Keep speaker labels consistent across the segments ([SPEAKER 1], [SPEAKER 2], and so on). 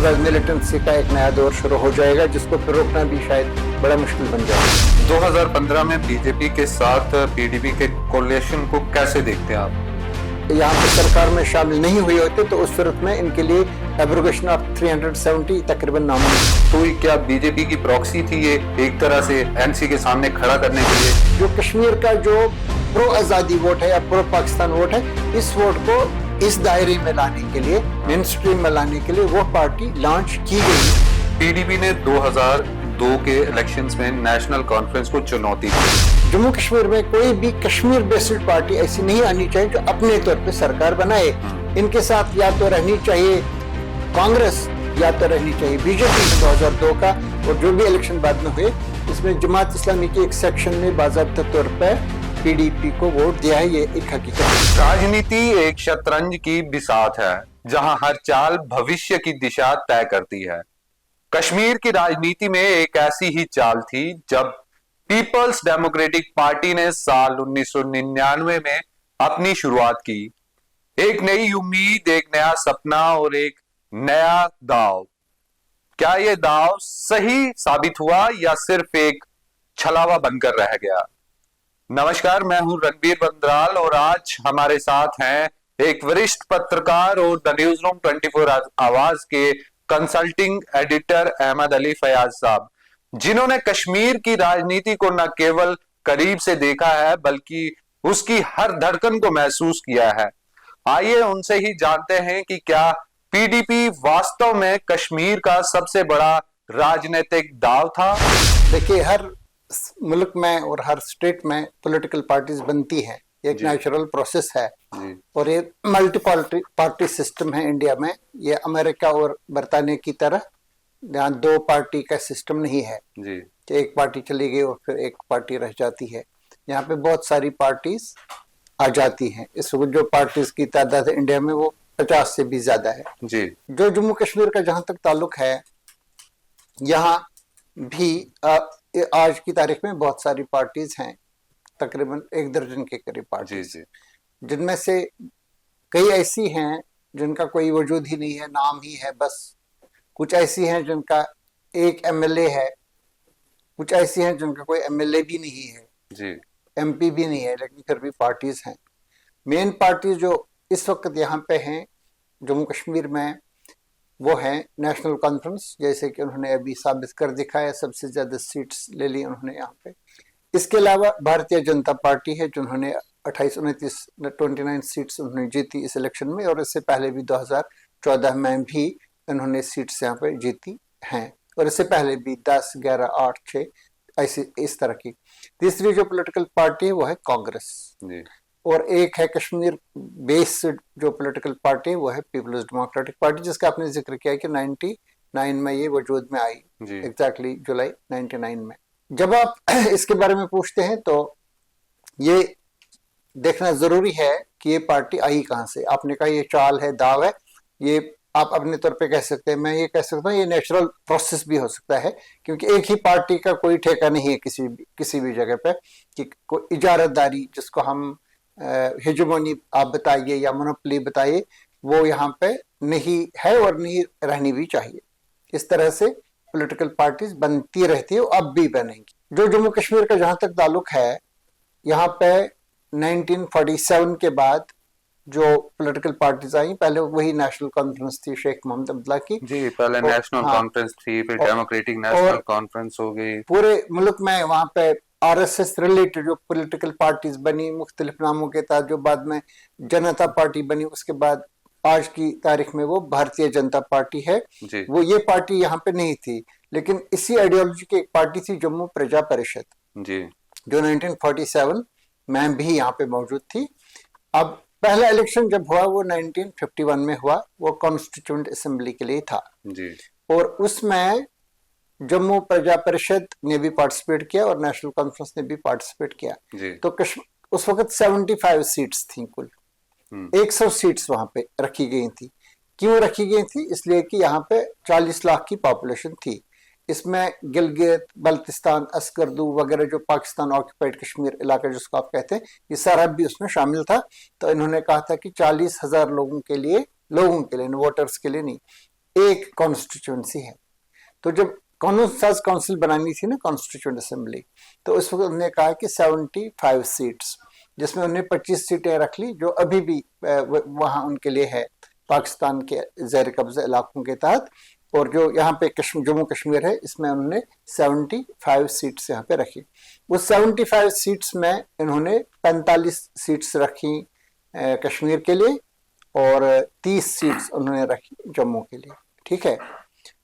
[SPEAKER 1] बाद मिलिटेंसी का एक नया दौर शुरू हो जाएगा, जिसको फिर रोकना भी शायद बड़ा मुश्किल बन जाएगा।
[SPEAKER 2] 2015 में बीजेपी के साथ पीडीपी के कोलिशन को कैसे देखते हैं आप?
[SPEAKER 1] यहाँ पे सरकार में शामिल नहीं हुए होते तो उस सूरत में इनके लिए एब्रोगेशन ऑफ 370 तकरीबन नामुमकिन।
[SPEAKER 2] तो क्या बीजेपी की प्रॉक्सी थी ये एक तरह से एनसी के सामने खड़ा करने के लिए?
[SPEAKER 1] जो कश्मीर का जो प्रो आज़ादी वोट है या प्रो पाकिस्तान वोट है, इस वोट को इस दायरे में लाने के लिए, मेन स्ट्रीम में लाने के लिए वो पार्टी लॉन्च की गई।
[SPEAKER 2] पीडीपी ने 2002 के इलेक्शंस में नेशनल कॉन्फ्रेंस को चुनौती दी।
[SPEAKER 1] जम्मू कश्मीर में कोई भी कश्मीर बेस्ड पार्टी ऐसी नहीं आनी चाहिए जो अपने तौर पे सरकार बनाए। इनके साथ या तो रहनी चाहिए कांग्रेस या तो रहनी चाहिए बीजेपी 2002 का। और जो भी इलेक्शन बाद में हुए, इसमें जमात इस्लामी के एक सेक्शन ने बाज़ाब्ता तौर पर पीडीपी को वोट दिया है। ये एक हकीकत है।
[SPEAKER 2] राजनीति एक शतरंज की बिसात है जहां हर चाल भविष्य की दिशा तय करती है। कश्मीर की राजनीति में एक ऐसी ही चाल थी जब पीपल्स डेमोक्रेटिक पार्टी ने साल 1999 में अपनी शुरुआत की। एक नई उम्मीद, एक नया सपना और एक नया दाव। क्या यह दाव सही साबित हुआ या सिर्फ एक छलावा बनकर रह गया? नमस्कार, मैं हूं रणबीर बंदराल और आज हमारे साथ हैं एक वरिष्ठ पत्रकार और द न्यूज रूम 24 आवाज के कंसल्टिंग एडिटर अहमद अली फयाज साहब, जिन्होंने कश्मीर की राजनीति को न केवल करीब से देखा है बल्कि उसकी हर धड़कन को महसूस किया है। आइए उनसे ही जानते हैं कि क्या पीडीपी वास्तव में कश्मीर का सबसे बड़ा राजनीतिक दाव था।
[SPEAKER 1] देखिए, हर मुल्क में और हर स्टेट में पॉलिटिकल पार्टीज बनती है, एक नेचुरल प्रोसेस है और ये मल्टी पार्टी सिस्टम है इंडिया में। ये अमेरिका और बरतानिया की तरह यहाँ दो पार्टी का सिस्टम नहीं है कि एक पार्टी चली गई और फिर एक पार्टी रह जाती है। यहाँ पे बहुत सारी पार्टीज आ जाती हैं। इस वक्त जो पार्टीज की तादाद है इंडिया में वो 50 से भी ज्यादा है जी। जो जम्मू कश्मीर का जहां तक ताल्लुक है, यहाँ भी आज की तारीख में बहुत सारी पार्टीज हैं, तकरीबन 1 दर्जन के करीब पार्टीज, जिनमें से कई ऐसी हैं जिनका कोई वजूद ही नहीं है, नाम ही है बस। कुछ ऐसी हैं जिनका एक एमएलए है, कुछ ऐसी हैं जिनका कोई एमएलए भी नहीं है जी, एमपी भी नहीं है, लेकिन फिर भी पार्टीज हैं। मेन पार्टी जो इस वक्त यहाँ पे हैं जम्मू कश्मीर में वो है नेशनल कॉन्फ्रेंस, जैसे कि उन्होंने अभी साबित कर दिखाया, सबसे ज्यादा सीट्स ले ली उन्होंने यहाँ पे। इसके अलावा भारतीय जनता पार्टी है जिन्होंने 29 सीट्स उन्होंने जीती इस इलेक्शन में, और इससे पहले भी 2014 में भी इन्होंने सीट्स यहाँ पे जीती हैं, और इससे पहले भी 10, 11, 8, 6 ऐसी इस तरह की। तीसरी जो पॉलिटिकल पार्टी है वो है कांग्रेस, और एक है कश्मीर बेस्ड जो पॉलिटिकल पार्टी है वो है पीपल्स डेमोक्रेटिक पार्टी, जिसका आपने जिक्र किया कि 99 में ये वजूद में आई, एग्जैक्टली जुलाई 99 में। जब आप इसके बारे में पूछते हैं तो ये देखना जरूरी है कि ये पार्टी आई कहाँ से। आपने कहा ये चाल है, दाव है, ये आप अपने तौर पे कह सकते हैं, मैं ये कह सकता हूँ ये नेचुरल प्रोसेस भी हो सकता है, क्योंकि एक ही पार्टी का कोई ठेका नहीं है किसी भी जगह पे कि कोई इजारतदारी, जिसको हम हेजेमोनी आप बताइए या मोनोपोली बताइए, वो यहाँ पे नहीं है और नहीं रहनी भी चाहिए। इस तरह से पॉलिटिकल पार्टीज बनती रहती है, अब भी बनेंगी। जो जम्मू कश्मीर का जहां तक ताल्लुक है, यहाँ पे 1947 के बाद जो पॉलिटिकल पार्टीज आई, पहले वही नेशनल कॉन्फ्रेंस थी शेख मोहम्मद अब्दुल्ला की जी,
[SPEAKER 2] पहले नेशनल कॉन्फ्रेंस थी, फिर डेमोक्रेटिक नेशनल कॉन्फ्रेंस हो गई।
[SPEAKER 1] पूरे मुल्क में वहां पे आरएसएस रिलेटेड जो पॉलिटिकल पार्टीज बनी मुख्तलिफ नामों के तहत, जो बाद में जनता पार्टी बनी, उसके बाद आज की तारीख में वो भारतीय जनता पार्टी है। वो ये पार्टी यहाँ पे नहीं थी, लेकिन इसी आइडियोलॉजी की एक पार्टी थी जम्मू प्रजा परिषद जी, जो 1947 में भी यहाँ पे मौजूद थी। अब पहला इलेक्शन जब हुआ वो 1951 में हुआ, वो कॉन्स्टिट्यूएंट असेंबली के लिए था जी, और उसमें जम्मू प्रजा परिषद ने भी पार्टिसिपेट किया और नेशनल कॉन्फ्रेंस ने भी पार्टिसिपेट किया जी। तो उस वक्त 75 सीट्स थी कुल, 100 सीट्स वहां पे रखी गई थी। क्यों रखी गई थी? इसलिए कि यहाँ पे 40 लाख की पॉपुलेशन थी। इसमें गिलगित बल्तिस्तान, अस्करदू वगैरह जो पाकिस्तान ऑक्यूपाइड कश्मीर इलाका जिसको आप कहते हैं, ये सारा भी उसमें शामिल था। तो इन्होंने कहा था कि 40,000 लोगों के लिए, वोटर्स के लिए नहीं, एक कॉन्स्टिट्यूंसी है। तो जब कॉमन काउंसिल बनानी थी ना, कॉन्स्टिट्यूंट असेंबली, तो उस वक्त उन्होंने कहा कि 75 सीट्स, जिसमें उन्हें 25 सीटें रख ली जो अभी भी वहां उनके लिए है पाकिस्तान के ज़ेर कब्जा इलाकों के तहत, और जो यहाँ पे जम्मू कश्मीर है इसमें उन्होंने 75 सीट्स यहाँ पे रखी। उस 75 सीट्स में इन्होंने 45 सीट्स रखी कश्मीर के लिए और 30 सीट्स उन्होंने रखी जम्मू के लिए। ठीक है,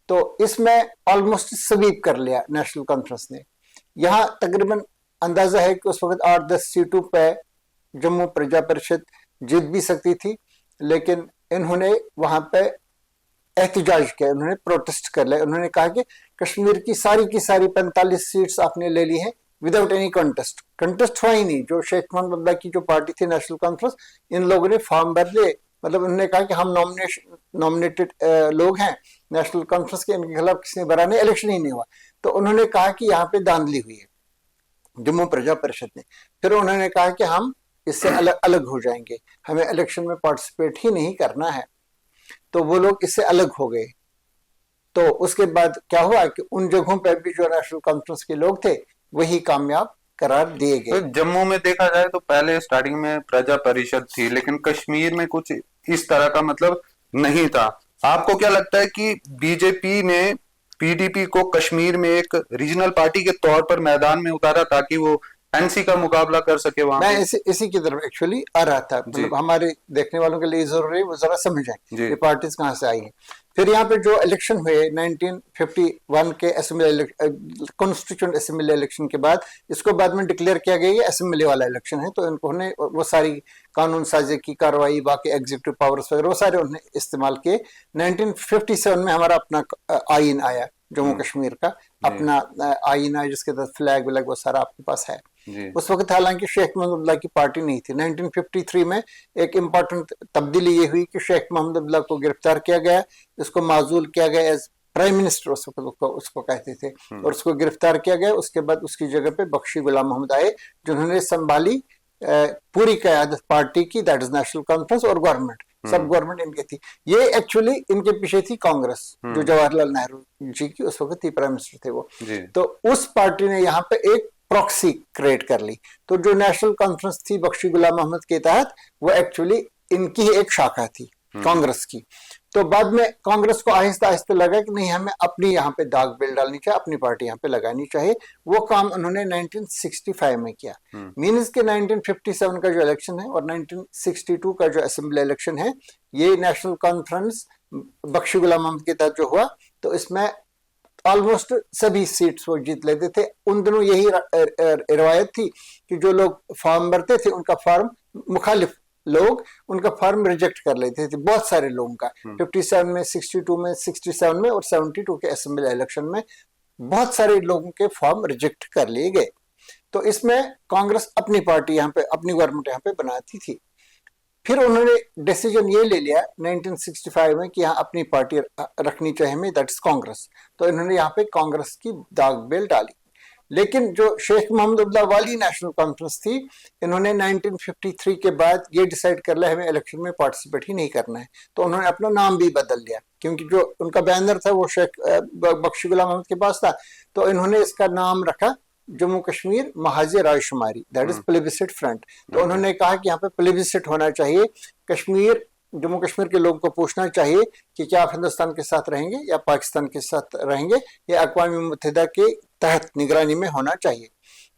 [SPEAKER 1] तो इसमें ऑलमोस्ट स्वीप कर लिया नेशनल कॉन्फ्रेंस ने। यहाँ तकरीबन अंदाजा है कि उस वक्त 8-10 सीटों पे जम्मू प्रजा परिषद जीत भी सकती थी, लेकिन इन्होंने वहां पे एहतजाज किया, उन्होंने प्रोटेस्ट कर लिया। उन्होंने कहा कि कश्मीर की सारी 45 सीट्स आपने ले ली हैं विदाउट एनी कंटेस्ट हुआ ही नहीं। जो शेख मोहम्मद अब्दुल्ला की जो पार्टी थी नेशनल कॉन्फ्रेंस, इन लोगों ने फॉर्म भर लिए, मतलब उन्होंने कहा कि हम नॉमिनेटेड लोग हैं नेशनल कॉन्फ्रेंस के, इनके खिलाफ किसी ने भरा नहीं, इलेक्शन ही नहीं हुआ। तो उन्होंने कहा कि यहाँ पे धांधली हुई है जम्मू प्रजा परिषद ने। फिर उन्होंने कहा कि हम इससे अलग हो जाएंगे, हमें इलेक्शन में पार्टिसिपेट ही नहीं करना है। तो वो लोग इससे अलग हो गए। तो उसके बाद क्या हुआ कि उन जगहों पर भी जो नेशनल कॉन्फ्रेंस के लोग थे वही कामयाब करार दिए गए।
[SPEAKER 2] तो जम्मू में देखा जाए तो पहले स्टार्टिंग में प्रजा परिषद थी, लेकिन कश्मीर में कुछ इस तरह का मतलब नहीं था। आपको क्या लगता है कि बीजेपी ने पीडीपी को कश्मीर में एक रीजनल पार्टी के तौर पर मैदान में उतारा ताकि वो एनसी का मुकाबला कर सके वहां?
[SPEAKER 1] मैं इसी की तरफ एक्चुअली आ रहा था। मतलब हमारे देखने वालों के लिए जरूरी है वो जरा समझें ये पार्टीज कहां से आई हैं। फिर यहाँ पे जो इलेक्शन हुए 1951 के असेंबली कॉन्स्टिट्यूएंट असेंबली इलेक्शन के बाद, इसको बाद में डिक्लेयर किया गया ये असेंबली वाला इलेक्शन है। तो इन्होंने वो सारी कानून साजी की कार्रवाई, बाकी एग्जीक्यूटिव पावर्स वगैरह वो सारे उन्होंने इस्तेमाल किए। 1957 में हमारा अपना आइन आया, जम्मू कश्मीर का अपना आइन आया, जिसके तहत फ्लैग व्लैग वो सारा आपके पास है। उस वक्त हालांकि शेख मोहम्मद अब्दुल्ला की पार्टी नहीं थी। 1953 में एक इम्पॉर्टेंट तब्दीली ये हुई कि शेख मोहम्मद अब्दुल्ला को गिरफ्तार किया गया, इसको माजूल किया गया एज प्राइम मिनिस्टर उस वक्त उसको कहते थे, और उसको गिरफ्तार किया गया। उसके बाद उसकी जगह पे बख्शी गुलाम मोहम्मद आए, जिन्होंने संभाली पूरी क़यादत पार्टी की, दैट इज नेशनल कॉन्फ्रेंस और गवर्नमेंट, सब गवर्नमेंट इनकी थी। ये एक्चुअली इनके पीछे थी कांग्रेस, जो जवाहरलाल नेहरू जी की उस वक्त प्राइम मिनिस्टर थे वो। तो उस पार्टी ने यहाँ पे एक प्रॉक्सी क्रिएट कर ली। तो जो नेशनल कॉन्फ्रेंस थी बख्शी गुलाम मोहम्मद के तहत, वो एक्चुअली इनकी ही एक शाखा थी कांग्रेस की। तो बाद में कांग्रेस को आहिस्ता आहिस्ता लगा कि नहीं, हमें अपनी यहाँ पे दाग बिल डालनी चाहिए, अपनी पार्टी यहाँ पे लगानी चाहिए। वो काम उन्होंने 1965 में किया। मीन्स के 1957 का जो इलेक्शन है और 1962 का जो असेंबली इलेक्शन है, ये नेशनल कॉन्फ्रेंस बख्शी गुलाम मोहम्मद के तहत जो हुआ, तो इसमें ऑलमोस्ट सभी सीट्स वो जीत लेते थे। उन दिनों यही रिवायत थी कि जो लोग फॉर्म भरते थे उनका फॉर्म, मुखालिफ लोग उनका फॉर्म रिजेक्ट कर लेते थे, बहुत सारे लोगों का। 57 में, 62 में, 67 में और 72 के असेंबली इलेक्शन में बहुत सारे लोगों के फॉर्म रिजेक्ट कर लिए गए। तो इसमें कांग्रेस अपनी पार्टी यहाँ पे, अपनी गवर्नमेंट यहाँ पे बनाती थी। फिर उन्होंने डिसीजन ये ले लिया 1965 में कि यहाँ अपनी पार्टी रखनी चाहिए हमें, दैट इज कांग्रेस। तो इन्होंने यहाँ पे कांग्रेस की दाग बेल डाली। लेकिन जो शेख मोहम्मद अब्दुल्ला वाली नेशनल कॉन्फ्रेंस थी, इन्होंने 1953 के बाद ये डिसाइड कर लिया हमें इलेक्शन में पार्टिसिपेट ही नहीं करना है। तो उन्होंने अपना नाम भी बदल लिया, क्योंकि जो उनका बैनर था वो शेख बख्शी गुलाम मोहम्मद के पास था। तो इन्होंने इसका नाम रखा Jammu Kashmir Mahaz Raishumari, that is plebiscite front. तो उन्होंने कहा कि यहाँ पे प्लेबिसिट होना चाहिए, कश्मीर, जम्मू कश्मीर के लोगों को पूछना चाहिए कि क्या आप हिंदुस्तान के साथ रहेंगे या पाकिस्तान के साथ रहेंगे, या अक़वाम मुत्तहिदा के तहत निगरानी में होना चाहिए।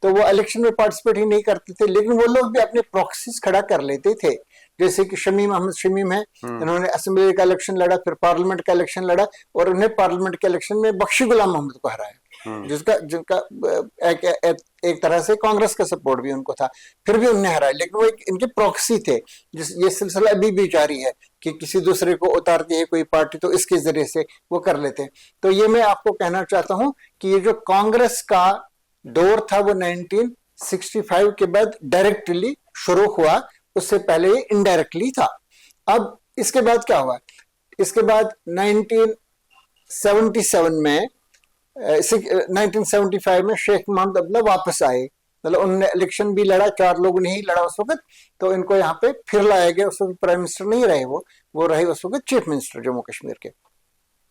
[SPEAKER 1] तो वो इलेक्शन में पार्टिसिपेट ही नहीं करते थे, लेकिन वो लोग भी अपने प्रॉक्सीज खड़ा कर लेते थे। जैसे कि शमीम अहमद शमीम है, इन्होंने असेंबली का इलेक्शन लड़ा, फिर पार्लियामेंट का इलेक्शन लड़ा, और उन्हें पार्लियामेंट के इलेक्शन में बख्शी गुलाम मोहम्मद को हराया, जिनका एक तरह से कांग्रेस का सपोर्ट भी उनको था। फिर भी उन्हें हराया, लेकिन वो एक इनके प्रॉक्सी थे। ये सिलसिला अभी भी जारी है कि किसी दूसरे को उतारती है कोई पार्टी तो इसके जरिए से वो कर लेते हैं। तो ये मैं आपको कहना चाहता हूं कि ये जो कांग्रेस का दौर था वो 1965 के बाद डायरेक्टली शुरू हुआ, उससे पहले ये इनडायरेक्टली था। अब इसके बाद क्या हुआ, इसके बाद 1977 में 1975 में शेख मोहम्मद अब्दुल्ला वापस आए, मतलब उन्होंने इलेक्शन भी लड़ा, 4 लोगों ने ही लड़ा उस वक्त। तो इनको यहाँ पे फिर लाया गया। उस वक्त प्राइम मिनिस्टर नहीं रहे वो रहे उस वक्त चीफ मिनिस्टर जम्मू कश्मीर के।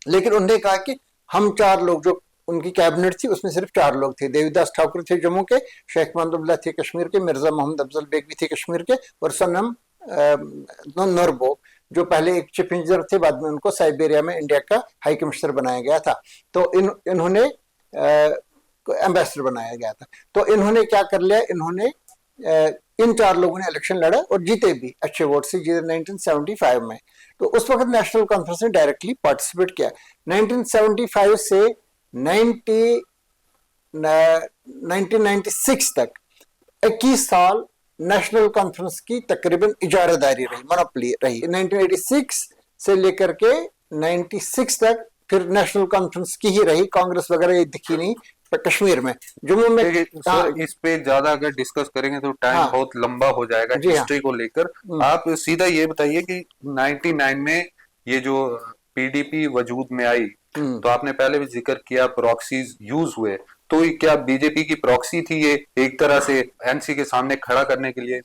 [SPEAKER 1] लेकिन उन्होंने कहा कि हम 4 लोग, जो उनकी कैबिनेट थी उसमें सिर्फ 4 लोग थे। देवीदास ठाकुर थे जम्मू के, शेख महमूदुल्लाह थे कश्मीर के, मिर्जा मोहम्मद अफजल बेग भी थे कश्मीर के, और सनम नरबो जो पहले एक चीफ इंजीनियर थे, बाद में उनको साइबेरिया में इंडिया का हाई कमिश्नर बनाया गया था। तो इन्होंने एम्बेसडर बनाया गया था। तो इन्होंने क्या कर लिया, इन्होंने इन 4 लोगों ने इलेक्शन लड़ा और जीते भी, अच्छे वोट से जीते 1975 में। तो उस वक्त नेशनल कॉन्फ्रेंस ने डायरेक्टली पार्टिसिपेट किया। 1975 से 1996 तक 21 साल नेशनल कॉन्फ्रेंस की तकरीबन इजारादारी रही, मोनोपोली रही। 1986 से लेकर के 96 तक फिर नेशनल कॉन्फ्रेंस की ही रही, कांग्रेस वगैरह ये दिखी नहीं कश्मीर में। जम्मू में
[SPEAKER 2] इस पे ज्यादा अगर डिस्कस करेंगे तो टाइम बहुत लंबा हो जाएगा हिस्ट्री को लेकर। आप सीधा ये बताइए कि 99 में ये जो पीडीपी वजूद में आई, तो आपने पहले भी जिक्र किया प्रॉक्सीज यूज हुए, तो क्या बीजेपी की प्रॉक्सी थी ये एक तरह से एनसी के सामने खड़ा करने के लिए?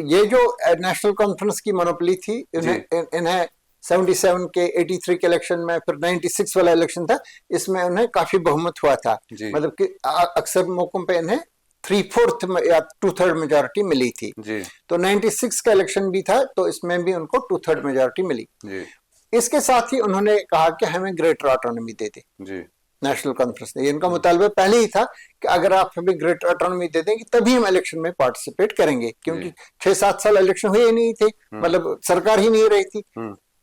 [SPEAKER 1] ये जो नेशनल कॉन्फ्रेंस की मोनोपोली थी, इन्हें 77 के 83 के इलेक्शन में, फिर 96 वाला इलेक्शन था, इसमें उन्हें काफी बहुमत हुआ था। मतलब कि अक्सर मौकों पे इन्हें 3/4 या 2/3 मेजोरिटी मिली थी जी। तो 96 का इलेक्शन भी था, तो इसमें भी उनको 2/3 मेजोरिटी मिली जी। इसके साथ ही उन्होंने कहा कि हमें ग्रेटर ऑटोनॉमी दे दे जी। नेशनल कॉन्फ्रेंस ने, इनका मुतालबा पहले ही था कि अगर आप हमें ग्रेटर ऑटोनॉमी दे देंगे तभी हम इलेक्शन में पार्टिसिपेट करेंगे, क्योंकि 6-7 साल इलेक्शन हुए ही नहीं थे, मतलब सरकार ही नहीं रही थी।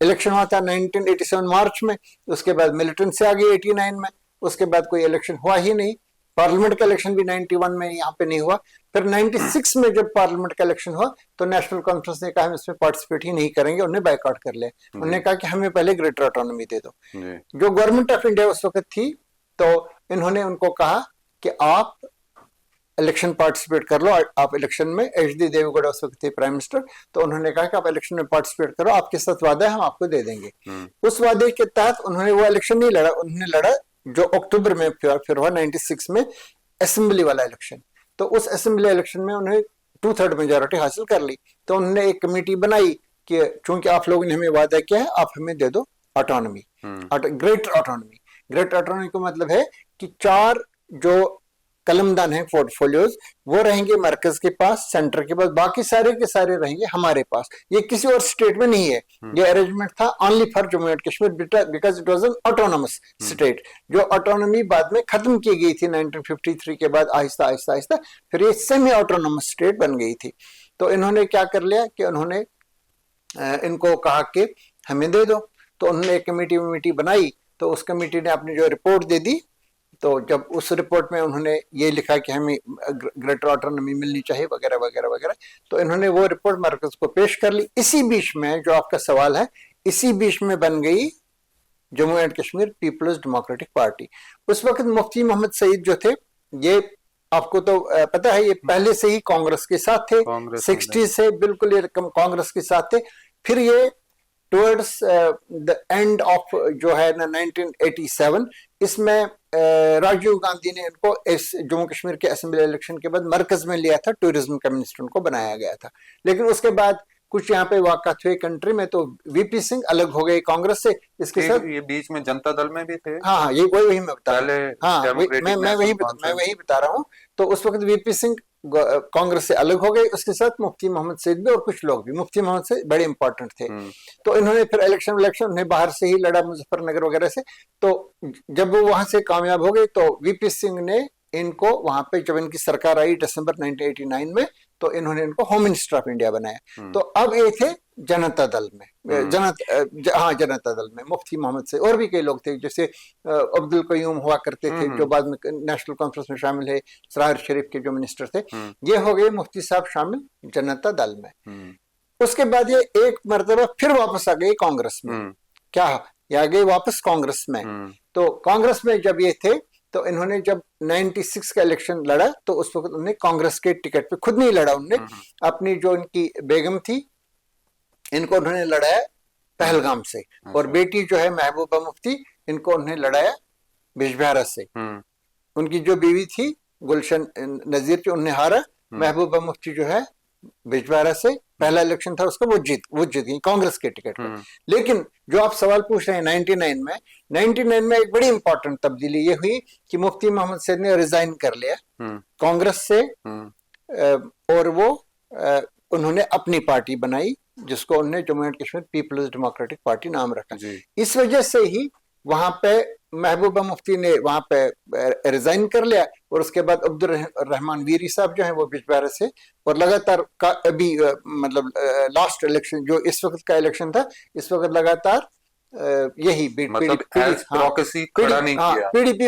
[SPEAKER 1] इलेक्शन हुआ था 1987 मार्च में, उसके बाद मिलिटेंट से आ गई 89 में, उसके बाद कोई इलेक्शन हुआ ही नहीं। पार्लियामेंट का इलेक्शन भी 91 में यहाँ पे नहीं हुआ। फिर 96 में जब पार्लियामेंट का इलेक्शन हुआ तो नेशनल कॉन्फ्रेंस ने कहा हम इसमें पार्टिसिपेट ही नहीं करेंगे, उन्हें बायकॉट कर लिया। उन्होंने कहा कि हमें पहले ग्रेटर ऑटोनॉमी दे दो। जो गवर्नमेंट ऑफ इंडिया उस वक्त थी, तो इन्होंने उनको कहा कि आप इलेक्शन पार्टिसिपेट कर लो। आप इलेक्शन में, एच.डी. देवेगौड़ा उस वक्त थे प्राइम मिनिस्टर, तो उन्होंने कहा कि आप इलेक्शन में पार्टिसिपेट करो, आपके साथ वादा है, हम आपको दे देंगे। उस वादे के तहत उन्होंने वो इलेक्शन नहीं लड़ा, उन्होंने लड़ा जो अक्टूबर में फिर हुआ 96 में असेंबली वाला इलेक्शन। तो उस असेंबली इलेक्शन में उन्होंने 2/3 मेजोरिटी हासिल कर ली। तो उन्होंने एक कमेटी बनाई कि चूंकि आप लोगों ने हमें वादा किया है, आप हमें दे दो autonomy, greater autonomy. Greater autonomy का मतलब है कि 4 जो कलमदान है पोर्टफोलियोज, वो रहेंगे मरकज के पास, सेंटर के पास, बाकी सारे के सारे रहेंगे हमारे पास। ये किसी और स्टेट में नहीं है, ये अरेंजमेंट था only for Jammu and Kashmir, because it was an autonomous state. जो ऑटोनॉमी बाद में खत्म की गई थी 1953 के बाद, आहिस्ता आहिस्ता आहिस्ता फिर ये सेमी ऑटोनोमस स्टेट बन गई थी। तो इन्होंने क्या कर लिया कि उन्होंने इनको कहा कि हमें दे दो। तो उन्होंने एक कमेटी बनाई, तो उस कमेटी ने अपनी जो रिपोर्ट दे दी। तो जब उस रिपोर्ट में उन्होंने ये लिखा कि हमें ग्रेटर ऑटोनॉमी मिलनी चाहिए वगैरह वगैरह वगैरह, तो इन्होंने वो रिपोर्ट मरकज को पेश कर ली। इसी बीच में जो आपका सवाल है, इसी बीच में बन गई Jammu and Kashmir People's Democratic Party. उस वक्त मुफ्ती मोहम्मद सईद जो थे, ये आपको तो पता है, ये पहले से ही कांग्रेस के साथ थे, 60 से बिल्कुल ये कांग्रेस के साथ थे। फिर ये टुवर्ड्स द एंड ऑफ जो है ना 1987, इसमें राजीव गांधी ने इनको इस जम्मू कश्मीर के असेंबली इलेक्शन के बाद मरकज में लिया था, टूरिज्म का मिनिस्टर उनको बनाया गया था। लेकिन उसके बाद कुछ यहाँ पे वाक़ात हुए कंट्री में, तो वीपी सिंह अलग हो गए कांग्रेस से। इसके साथ
[SPEAKER 2] ये बीच में जनता दल में भी थे।
[SPEAKER 1] हाँ, ये वही मैं बता रहा हूँ। हाँ, मैं वही बता रहा हूँ। तो उस वक्त वीपी सिंह कांग्रेस से अलग हो गए, उसके साथ मुफ्ती मोहम्मद सईद भी और कुछ लोग भी। मुफ्ती मोहम्मद सईद बड़े इंपॉर्टेंट थे। तो इन्होंने फिर इलेक्शन उन्हें बाहर से ही लड़ा, मुजफ्फरनगर वगैरह से। तो जब वो वहां से कामयाब हो गए, तो वीपी सिंह ने इनको वहां पे, जब इनकी सरकार आई दिसंबर 1989 में, तो इन्होंने इनको होम मिनिस्टर ऑफ इंडिया बनाया। तो अब ये थे जनता दल में, जनता दल में मुफ्ती मोहम्मद से और भी कई लोग थे, जैसे अब्दुल कयूम हुआ करते थे, जो बाद में नेशनल कॉन्फ्रेंस में शामिल है, सरार शरीफ के जो मिनिस्टर थे। ये हो गए मुफ्ती साहब शामिल जनता दल में। उसके बाद ये एक मरतबा फिर वापस आ गए कांग्रेस में। क्या आ गए वापस कांग्रेस में? तो कांग्रेस में जब ये थे, तो इन्होंने जब 96 का इलेक्शन लड़ा, तो उस वक्त उन्होंने कांग्रेस के टिकट पे खुद नहीं लड़ा, उन्होंने अपनी जो इनकी बेगम थी, इनको उन्होंने लड़ाया पहलगाम से, और बेटी जो है महबूबा मुफ्ती, इनको उन्होंने लड़ाया बिजबिहारा से। उनकी जो बीवी थी गुलशन नजीर, जो उन्हें हारा। महबूबा मुफ्ती जो है बिजबिहारा से, पहला इलेक्शन था उसका, वो जीत गई कांग्रेस के टिकट पर। लेकिन जो आप सवाल पूछ रहे हैं 99 में एक बड़ी इंपॉर्टेंट तब्दीली ये हुई कि मुफ्ती मोहम्मद सईद ने रिजाइन कर लिया कांग्रेस से, और वो उन्होंने अपनी पार्टी बनाई जिसको उन्होंने Jammu and Kashmir People's Democratic Party नाम रखा। इस वजह से ही वहां पे महबूबा मुफ्ती ने वहां पे रिजाइन कर लिया, और उसके बाद अब्दुल रहमान वीरी साहब जो हैं वो बिजबारा से, और लगातार का अभी मतलब लास्ट इलेक्शन जो इस वक्त का इलेक्शन था, इस वक्त लगातार यही पीडीपी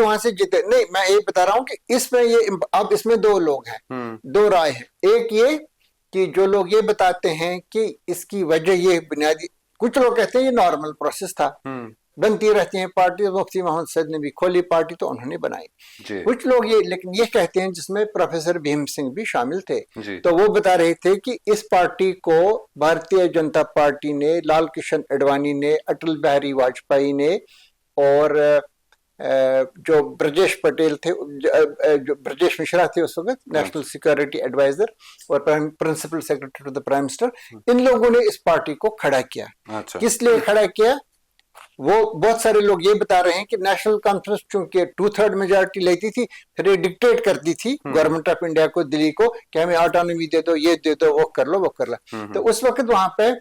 [SPEAKER 1] वहां से जीते। नहीं, मैं ये बता रहा हूँ कि इसमें ये अब इसमें दो लोग हैं, दो राय है। एक ये कि जो लोग ये बताते हैं कि इसकी वजह ये बुनियादी, कुछ लोग कहते हैं ये नॉर्मल प्रोसेस था, बनती रहती हैं पार्टी, मुफ्ती मोहम्मद सईद ने भी खोली पार्टी तो उन्होंने बनाई। कुछ लोग ये लेकिन ये कहते हैं, जिसमें प्रोफेसर भीम सिंह भी शामिल थे, तो वो बता रहे थे कि इस पार्टी को भारतीय जनता पार्टी ने, लाल कृष्ण आडवाणी ने, अटल बिहारी वाजपेयी ने, और जो ब्रजेश पटेल थे, जो ब्रजेश मिश्रा थे उस वक्त नेशनल सिक्योरिटी एडवाइजर और principal secretary to the prime minister, इन लोगों ने इस पार्टी को खड़ा किया। किस लिए खड़ा किया? वो बहुत सारे लोग ये बता रहे हैं कि नेशनल कॉन्फ्रेंस चूंकि 2/3 मेजॉरिटी लेती थी, फिर ये डिक्टेट करती थी गवर्नमेंट ऑफ इंडिया को, दिल्ली को, कि हमें ऑटोनॉमी दे दो, ये दे दो, वो कर लो, वो कर लो। तो उस वक्त वहां पे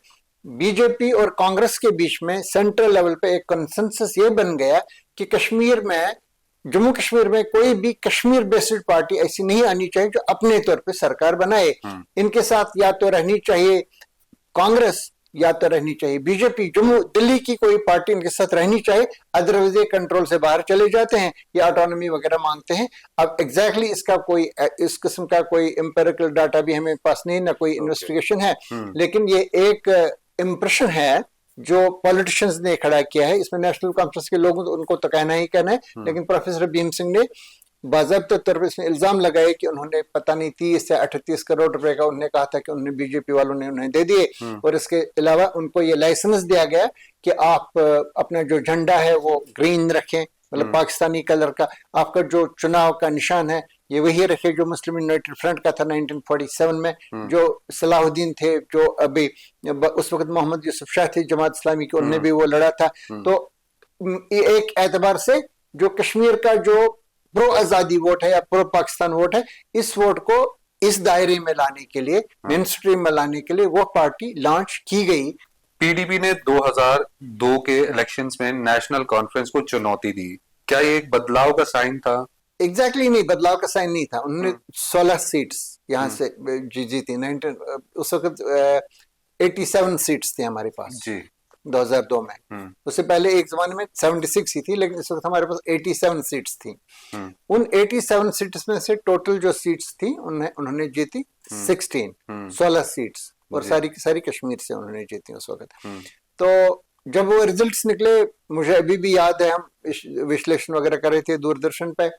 [SPEAKER 1] बीजेपी और कांग्रेस के बीच में सेंट्रल लेवल पे एक कंसेंसस ये बन गया कि कश्मीर में, जम्मू कश्मीर में कोई भी कश्मीर बेस्ड पार्टी ऐसी नहीं आनी चाहिए जो अपने तौर पे सरकार बनाए। इनके साथ या तो रहनी चाहिए कांग्रेस या तो रहनी चाहिए बीजेपी, जम्मू दिल्ली की कोई पार्टी इनके साथ रहनी चाहिए, अदरवाइज ये कंट्रोल से बाहर चले जाते हैं, ये ऑटोनॉमी वगैरह मांगते हैं। अब एग्जैक्टली इसका कोई इस किस्म का कोई एम्पिरिकल डाटा भी हमें पास नहीं, ना कोई इन्वेस्टिगेशन है, लेकिन ये एक इम्प्रेशन है जो पॉलिटिशियंस ने खड़ा किया है। इसमें नेशनल कॉन्फ्रेंस के लोगों तो उनको तो कहना ही कहना है, लेकिन प्रोफेसर भीम सिंह ने बाज़ाब्ता तौर पर इसमें इल्जाम लगाए कि उन्होंने पता नहीं 30 से 38 करोड़ रुपए का उन्होंने कहा था कि उन्होंने बीजेपी वालों ने उन्हें दे दिए, और इसके अलावा उनको ये लाइसेंस दिया गया कि आप अपना जो झंडा है वो ग्रीन रखें, मतलब पाकिस्तानी कलर का, आपका जो चुनाव का निशान है ये वही रखे जो मुस्लिम यूनाइटेड फ्रंट का था 1947 में, जो सलाहुद्दीन थे, जो अभी उस वक्त मोहम्मद यूसुफ शाह थे जमात इस्लामी के, उन्होंने भी वो लड़ा था। तो एक एतबार से जो कश्मीर का जो प्रो आजादी वोट है या प्रो पाकिस्तान वोट है, इस वोट को इस दायरे में लाने के लिए, मेन स्ट्रीम में लाने के लिए वो पार्टी लॉन्च की गई।
[SPEAKER 2] पीडीपी ने 2002 के इलेक्शंस में नेशनल कॉन्फ्रेंस को चुनौती दी, क्या ये एक बदलाव का साइन था?
[SPEAKER 1] एग्जैक्टली नहीं, बदलाव का साइन नहीं था। उन्होंने 16 सीट्स यहाँ से जीती। उस वक्त 87 सीट्स थी हमारे पास जी 2002 में। उससे पहले एक जमाने में 76 ही थी, लेकिन इस वक्त हमारे पास 87 सीट्स थी। उन 87 सीट्स में से टोटल जो सीट्स थी उन्होंने जीती 16 सीट्स, और सारी की सारी कश्मीर से उन्होंने जीती उस वक्त। तो जब वो रिजल्ट्स निकले, मुझे अभी भी याद है, हम विश्लेषण वगैरह कर रहे थे दूरदर्शन पे,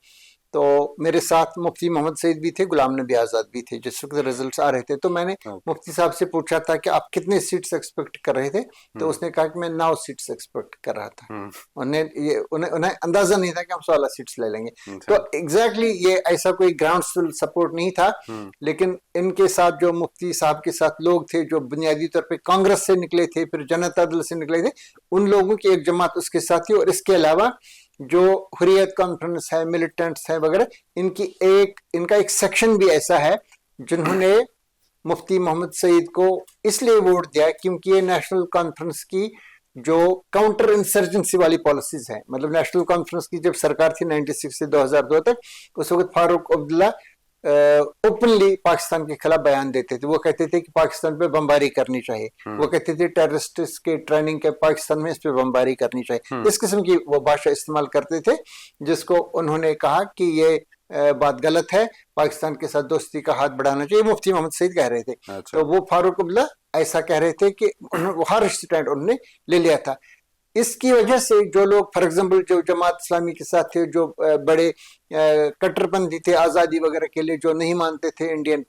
[SPEAKER 1] तो मेरे साथ मुफ्ती मोहम्मद सईद भी थे, गुलाम नबी आजाद भी थे जिस वक्त रिजल्ट्स आ रहे थे। तो मैंने मुफ्ती साहब से पूछा था कि आप कितने सीट्स एक्सपेक्ट कर रहे थे, तो उसने कहा कि मैं 9 सीट्स एक्सपेक्ट कर रहा था। उन्हें अंदाजा नहीं था कि हम 16 सीट्स ले लेंगे। तो एग्जैक्टली ये ऐसा कोई ग्राउंड सपोर्ट नहीं था, लेकिन इनके साथ जो मुफ्ती साहब के साथ लोग थे जो बुनियादी तौर पर कांग्रेस से निकले थे, फिर जनता दल से निकले थे, उन लोगों की एक जमात उसके साथ थी। और इसके अलावा जो हुर्रियत कॉन्फ्रेंस है, मिलिटेंट्स है वगैरह, इनका एक सेक्शन भी ऐसा है जिन्होंने मुफ्ती मोहम्मद सईद को इसलिए वोट दिया क्योंकि ये नेशनल कॉन्फ्रेंस की जो काउंटर इंसर्जेंसी वाली पॉलिसीज है, मतलब नेशनल कॉन्फ्रेंस की जब सरकार थी 96 से 2002 तक, उस वक्त फारूक अब्दुल्ला ओपनली पाकिस्तान के खिलाफ बयान देते थे। वो कहते थे कि पाकिस्तान पे बमबारी करनी चाहिए, वो कहते थे टेररिस्ट के ट्रेनिंग के पाकिस्तान में इस पे बमबारी करनी चाहिए, इस किस्म की वो भाषा इस्तेमाल करते थे, जिसको उन्होंने कहा कि ये बात गलत है, पाकिस्तान के साथ दोस्ती का हाथ बढ़ाना चाहिए, मुफ्ती मोहम्मद सईद कह रहे थे। तो वो फारूक अब्दुल्ला ऐसा कह रहे थे कि हर स्टैंड उन्होंने ले लिया था। इसकी वजह से जो लोग फॉर एग्जांपल जो जमात इस्लामी के साथ थे, जो बड़े कट्टरपंथी थे आज़ादी वगैरह के लिए, जो नहीं मानते थे इंडियन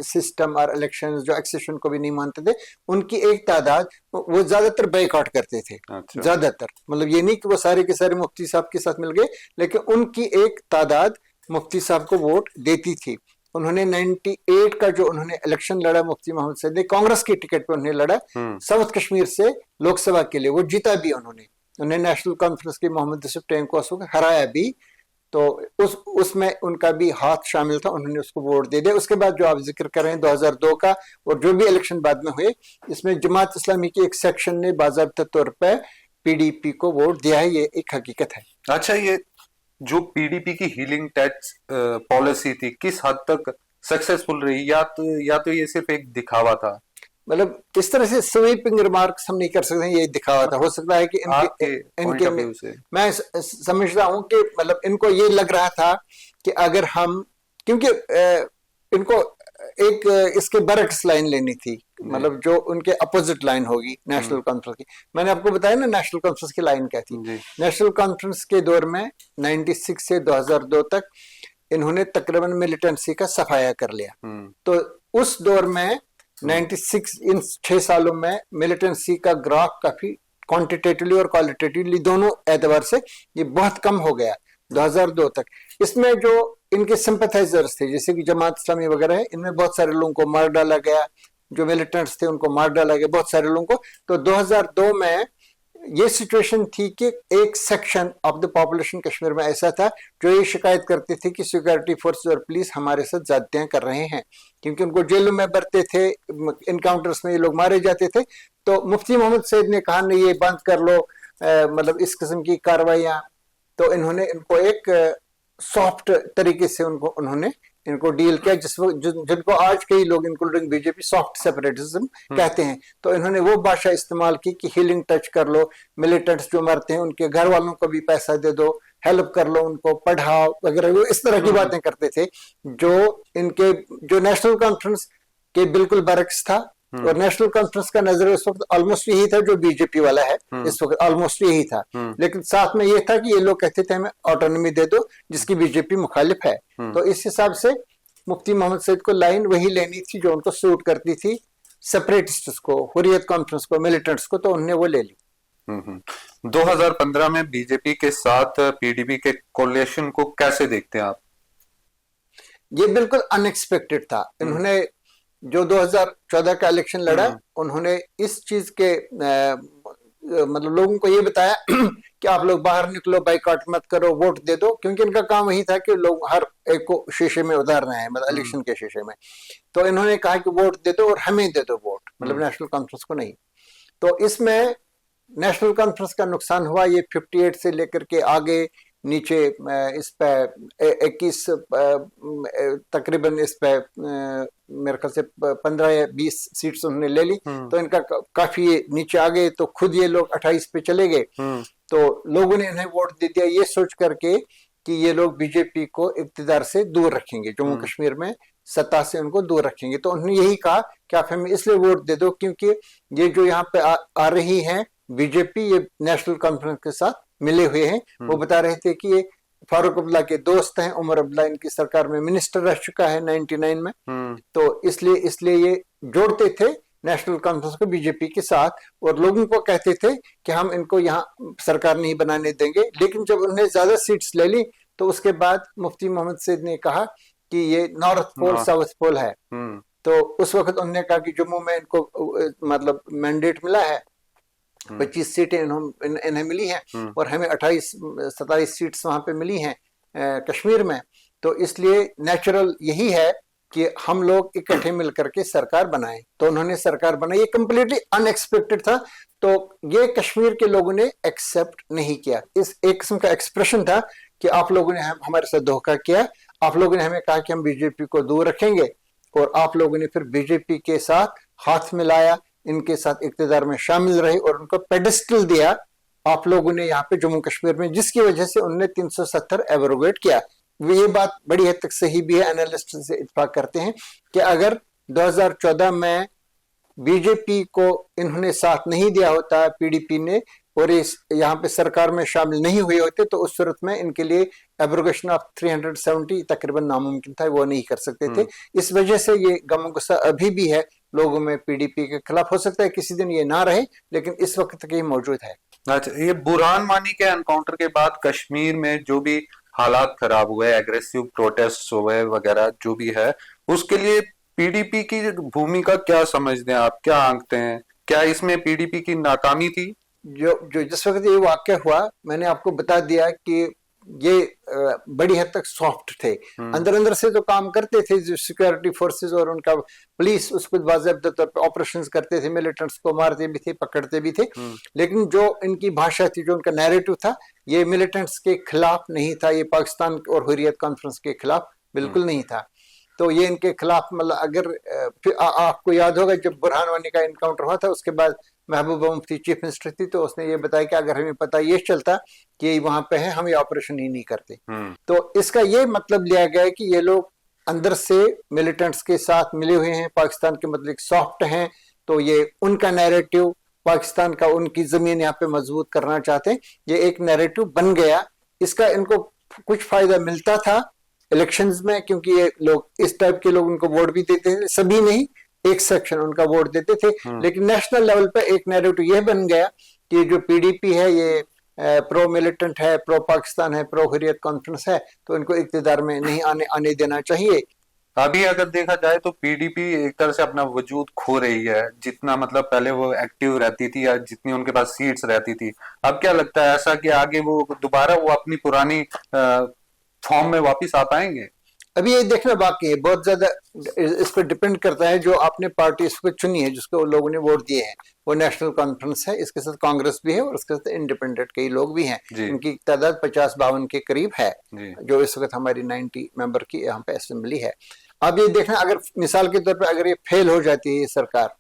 [SPEAKER 1] सिस्टम और इलेक्शंस, जो एक्सेशन को भी नहीं मानते थे, उनकी एक तादाद वो ज्यादातर बाइकआउट करते थे। ज्यादातर, मतलब ये नहीं कि वो सारे के सारे मुफ्ती साहब के साथ मिल गए, लेकिन उनकी एक तादाद मुफ्ती साहब को वोट देती थी। उन्होंने 98 का जो उन्होंने इलेक्शन लड़ा मुफ्ती मोहम्मद सईद ने, कांग्रेस की टिकट पे उन्होंने लड़ा साउथ कश्मीर से लोकसभा के लिए, वो जीता भी उन्होंने नेशनल कॉन्फ्रेंस के मोहम्मद यूसुफ टैंको को हराया भी, तो उसमें उनका भी हाथ शामिल था, उन्होंने उसको वोट दे दिया। उसके बाद जो आप जिक्र कर रहे हैं 2002 का और जो भी इलेक्शन बाद में हुए, इसमें जमात इस्लामी के एक सेक्शन ने बाज़ाब्ता तौर पर पीडीपी को वोट दिया है, ये एक हकीकत है।
[SPEAKER 2] अच्छा, ये जो पीडीपी की हीलिंग टैक्स पॉलिसी थी किस हद तक सक्सेसफुल रही, या तो ये सिर्फ एक दिखावा था?
[SPEAKER 1] मतलब इस तरह से स्वीपिंग रिमार्क्स हम नहीं कर सकते, ये दिखावा था। हो सकता है कि इनके मैं समझता हूं कि मतलब इनको ये लग रहा था कि अगर हम, क्योंकि इनको एक इसके बरक्स लाइन लेनी थी, मतलब जो उनके अपोजिट लाइन होगी नेशनल कॉन्फ्रेंस की। मैंने आपको बताया ना नेशनल कॉन्फ्रेंस की लाइन क्या थी। नेशनल कॉन्फ्रेंस के दौर में 96 से 2002 तक इन्होंने तकरीबन मिलिटेंसी का सफाया कर लिया। तो उस दौर में 96 इन 6 सालों में मिलिटेंसी का ग्राफ काफी क्वांटिटेटिवली और क्वालिटेटिवली दोनों एतबार से ये बहुत कम हो गया 2002 तक। इसमें जो इनके सिंपथाइजर्स थे जैसे कि जमात इस्लामी वगैरह है, इनमें बहुत सारे लोगों को मार डाला गया, जो मिलिटेंट्स थे उनको मार डाला गया, बहुत सारे लोगों को। तो 2002 में ये सिचुएशन थी कि एक section of the population Kashmir में ऐसा था जो ये शिकायत करते थे कि सिक्योरिटी फोर्सेस और पुलिस हमारे साथ ज्यादतियां कर रहे हैं, क्योंकि उनको जेलों में भरते थे, इनकाउंटर्स में ये लोग मारे जाते थे। तो मुफ्ती मोहम्मद सईद ने कहा नहीं, ये बंद कर लो, मतलब इस किस्म की कार्रवाइयां। तो इन्होंने इनको एक सॉफ्ट तरीके से उन्होंने इनको डील किया, जिनको आज कई लोग इंक्लूडिंग बीजेपी सॉफ्ट सेपरेटिज्म कहते हैं। तो इन्होंने वो भाषा इस्तेमाल की कि हीलिंग टच कर लो, मिलिटेंट्स जो मरते हैं उनके घर वालों को भी पैसा दे दो, हेल्प कर लो, उनको पढ़ाओ वगैरह, वो इस तरह की बातें करते थे जो इनके जो नेशनल कॉन्फ्रेंस के बिल्कुल बरक्स था। और नेशनल कॉन्फ्रेंस का नजर इस वक्त ऑलमोस्ट यही था जो बीजेपी वाला है इस वक्त, ऑलमोस्ट यही था। लेकिन साथ में ये था कि ये लोग कहते थे हमें ऑटोनॉमी दे दो, जिसकी बीजेपी मुखालिफ है। तो इस हिसाब से मुफ्ती मोहम्मद सईद को लाइन वही लेनी थी जो उनको सूट करती थी, सेपरेटिस्ट्स को, हुर्रियत कॉन्फ्रेंस को, मिलिटेंट्स को, तो उन्होंने वो ले ली।
[SPEAKER 2] 2015 में बीजेपी के साथ पीडीपी के कोलिशन को कैसे देखते हैं आप?
[SPEAKER 1] ये बिल्कुल अनएक्सपेक्टेड था। इन्होंने जो 2014 का इलेक्शन लड़ा, उन्होंने इस चीज के मतलब लोगों को ये बताया कि आप लोग बाहर निकलो, बाइकआउट मत करो, वोट दे दो, क्योंकि इनका काम वही था कि लोग हर एक को शीशे में उतारना है, मतलब इलेक्शन के शीशे में। तो इन्होंने कहा कि वोट दे दो और हमें दे दो वोट, मतलब नेशनल कॉन्फ्रेंस को नहीं। तो इसमें नेशनल कॉन्फ्रेंस का नुकसान हुआ। ये 58 से लेकर के आगे नीचे इस पे 21 तकरीबन इस पे मेरे ख्याल से 15 या 20 सीट्स उन्होंने ले ली। तो इनका काफी नीचे आ गए, तो खुद ये लोग 28 पे चले गए। तो लोगों ने इन्हें वोट दे दिया ये सोच करके कि ये लोग बीजेपी को इक्तिदार से दूर रखेंगे, जम्मू कश्मीर में सत्ता से उनको दूर रखेंगे। तो उन्होंने यही कहा कि आप हमें इसलिए वोट दे दो क्योंकि ये जो यहाँ पे आ रही है बीजेपी, ये नेशनल कॉन्फ्रेंस के साथ मिले हुए हैं। वो बता रहे थे कि ये फारूक अब्दुल्ला के दोस्त हैं, उमर अब्दुल्ला इनकी सरकार में मिनिस्टर रह चुका है 99 में। तो इसलिए ये जोड़ते थे नेशनल कॉन्फ्रेंस को बीजेपी के साथ, और लोगों को कहते थे कि हम इनको यहाँ सरकार नहीं बनाने देंगे। लेकिन जब उन्होंने ज्यादा सीट्स ले ली तो उसके बाद मुफ्ती मोहम्मद सईद ने कहा कि ये नॉर्थ पोल साउथ पोल है। तो उस वक्त उन्होंने कहा कि जम्मू में इनको मतलब मैंडेट मिला है, 25 सीटें इन्हें मिली हैं और हमें 28-27 सीट्स वहां पे मिली हैं कश्मीर में। तो इसलिए नेचुरल यही है कि हम लोग इकट्ठे मिलकर के सरकार बनाएं। तो उन्होंने सरकार बनाई, ये कंप्लीटली अनएक्सपेक्टेड था। तो ये कश्मीर के लोगों ने एक्सेप्ट नहीं किया। इस एक किस्म का एक्सप्रेशन था कि आप लोगों ने हमारे साथ धोखा किया, आप लोगों ने हमें कहा कि हम बीजेपी को दूर रखेंगे, और आप लोगों ने फिर बीजेपी के साथ हाथ मिलाया, इनके साथ इक्तिदार में शामिल रहे और उनको पेडिस्टल दिया आप लोगों ने यहाँ पे जम्मू कश्मीर में, जिसकी वजह से उन्होंने 370 एब्रोगेट किया। ये बात बड़ी हद तक सही भी है, एनालिस्ट से इत्तेफाक करते हैं कि अगर 2014 में बीजेपी को इन्होंने साथ नहीं दिया होता पीडीपी ने, और इस यहाँ पे सरकार में शामिल नहीं हुए होते, तो उस सूरत में इनके लिए एब्रोगेशन ऑफ 370 तकरीबन नामुमकिन था, वो नहीं कर सकते थे। इस वजह से ये गम गुस्सा अभी भी है लोगों में पीडीपी के खिलाफ। हो सकता है किसी दिन ये ना रहे, लेकिन इस वक्त तक ये मौजूद है।
[SPEAKER 2] अच्छा, ये बुरहान वानी के एनकाउंटर के बाद कश्मीर में जो भी हालात खराब हुए, एग्रेसिव प्रोटेस्ट हुए वगैरह जो भी है, उसके लिए पीडीपी की भूमिका क्या समझते हैं आप, क्या आंकते हैं? क्या इसमें पीडीपी की नाकामी थी?
[SPEAKER 1] जो जो जिस वक्त ये वाक्य हुआ, मैंने आपको बता दिया कि ये बड़ी हद तक सॉफ्ट थे, अंदर अंदर से तो काम करते थे जो सिक्योरिटी फोर्सेस और उनका पुलिस उस पर बाज़ाब्ता तौर पर ऑपरेशंस करते थे, मिलिटेंट्स को मारते भी थे, पकड़ते भी थे, लेकिन जो इनकी भाषा थी, जो उनका नैरेटिव था, ये मिलिटेंट्स के खिलाफ नहीं था, ये पाकिस्तान और हुर्रियत कॉन्फ्रेंस के खिलाफ बिल्कुल नहीं था। तो ये इनके खिलाफ मतलब अगर फिर आपको याद होगा जब बुरहान वानी का इनकाउंटर हुआ था, उसके बाद महबूबा मुफ्ती चीफ मिनिस्टर थी, तो उसने ये बताया कि अगर हमें पता ये चलता कि वहां पे है, हम ये ऑपरेशन ही नहीं करते। तो इसका ये मतलब लिया गया है कि ये लोग अंदर से मिलिटेंट्स के साथ मिले हुए हैं, पाकिस्तान के मतलब सॉफ्ट हैं, तो ये उनका नैरेटिव पाकिस्तान का, उनकी जमीन यहाँ पे मजबूत करना चाहते हैं, ये एक नैरेटिव बन गया। इसका इनको कुछ फायदा मिलता था इलेक्शंस में, क्योंकि ये लोग इस टाइप के लोग उनको वोट भी देते थे, सभी नहीं, एक सेक्शन उनका वोट देते थे, लेकिन नेशनल लेवल पे एक नैरेटिव ये बन गया कि जो पीडीपी है ये प्रो मिलिटेंट है, प्रो पाकिस्तान है, प्रो हुर्रियत कॉन्फ्रेंस है, तो इनको इक्तिदार में नहीं आने देना चाहिए।
[SPEAKER 2] अभी अगर देखा जाए तो पीडीपी एक तरह से अपना वजूद खो रही है, जितना मतलब पहले वो एक्टिव रहती थी या जितनी उनके पास सीट्स रहती थी। अब क्या लगता है ऐसा कि आगे वो दोबारा वो अपनी पुरानी फॉर्म में वापस आ पाएंगे?
[SPEAKER 1] अभी ये देखना बाकी है, बहुत ज्यादा इस पर डिपेंड करता है जो आपने पार्टी इसको चुनी है, जिसको लोगों ने वोट दिए हैं, वो नेशनल कॉन्फ्रेंस है, इसके साथ कांग्रेस भी है और उसके साथ इंडिपेंडेंट कई लोग भी हैं, उनकी तादाद 50-52 के करीब है, जो इस वक्त हमारी 90 मेंबर की यहाँ पे असेंबली है। अब ये देखना, अगर मिसाल के तौर पर अगर ये फेल हो जाती है ये सरकार,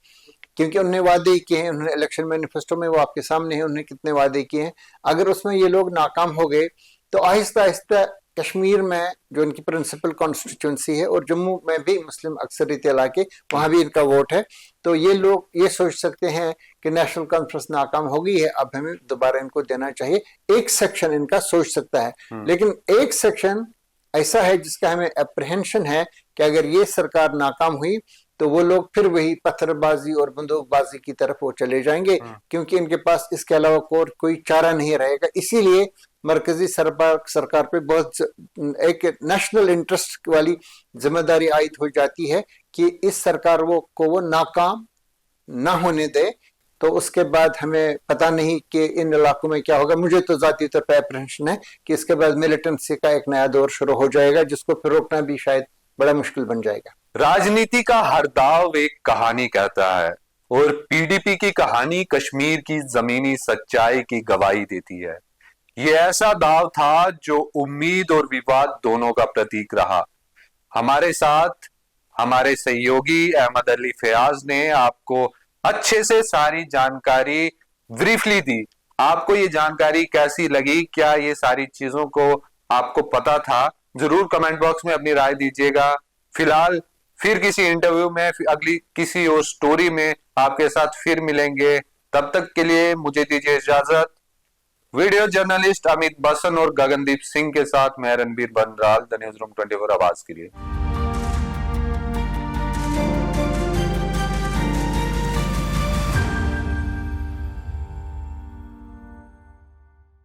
[SPEAKER 1] क्योंकि उन्होंने वादे किए हैं, उन्होंने इलेक्शन मैनिफेस्टो में वो आपके सामने है, उन्होंने कितने वादे किए हैं, अगर उसमें ये लोग नाकाम हो गए तो आहिस्ता आहिस्ता कश्मीर में जो इनकी प्रिंसिपल कॉन्स्टिट्यूंसी है और जम्मू में भी मुस्लिम अक्सरियत इलाके, वहां भी इनका वोट है, तो ये लोग ये सोच सकते हैं कि नेशनल कॉन्फ्रेंस नाकाम हो गई है, अब हमें दोबारा इनको देना चाहिए। एक सेक्शन इनका सोच सकता है, लेकिन एक सेक्शन ऐसा है जिसका हमें अप्रहेंशन है कि अगर ये सरकार नाकाम हुई तो वो लोग फिर वही पत्थरबाजी और बंदूकबाजी की तरफ वो चले जाएंगे, क्योंकि इनके पास इसके अलावा कोई चारा नहीं रहेगा। इसीलिए मरकजी सरकार पे बहुत एक नेशनल इंटरेस्ट वाली जिम्मेदारी आयद हो जाती है कि इस सरकार को वो नाकाम ना होने दे। तो उसके बाद हमें पता नहीं कि इन इलाकों में क्या होगा। मुझे तो जाती तौर पर अप्रहेंशन है कि इसके बाद मिलिटेंसी का एक नया दौर शुरू हो जाएगा, जिसको फिर रोकना भी शायद बड़ा मुश्किल बन जाएगा।
[SPEAKER 2] राजनीति का हर दाव एक कहानी कहता है, और पीडीपी की कहानी कश्मीर की जमीनी सच्चाई की गवाही देती है। ये ऐसा दाव था जो उम्मीद और विवाद दोनों का प्रतीक रहा। हमारे साथ हमारे सहयोगी अहमद अली फयाज ने आपको अच्छे से सारी जानकारी ब्रीफली दी। आपको ये जानकारी कैसी लगी? क्या ये सारी चीजों को आपको पता था? जरूर कमेंट बॉक्स में अपनी राय दीजिएगा। फिलहाल फिर किसी इंटरव्यू में, अगली किसी और स्टोरी में आपके साथ फिर मिलेंगे। तब तक के लिए मुझे दीजिए इजाजत। वीडियो जर्नलिस्ट अमित बसन और गगनदीप सिंह के साथ मैं Ranbir Bandral, the news room 24 आवाज के लिए।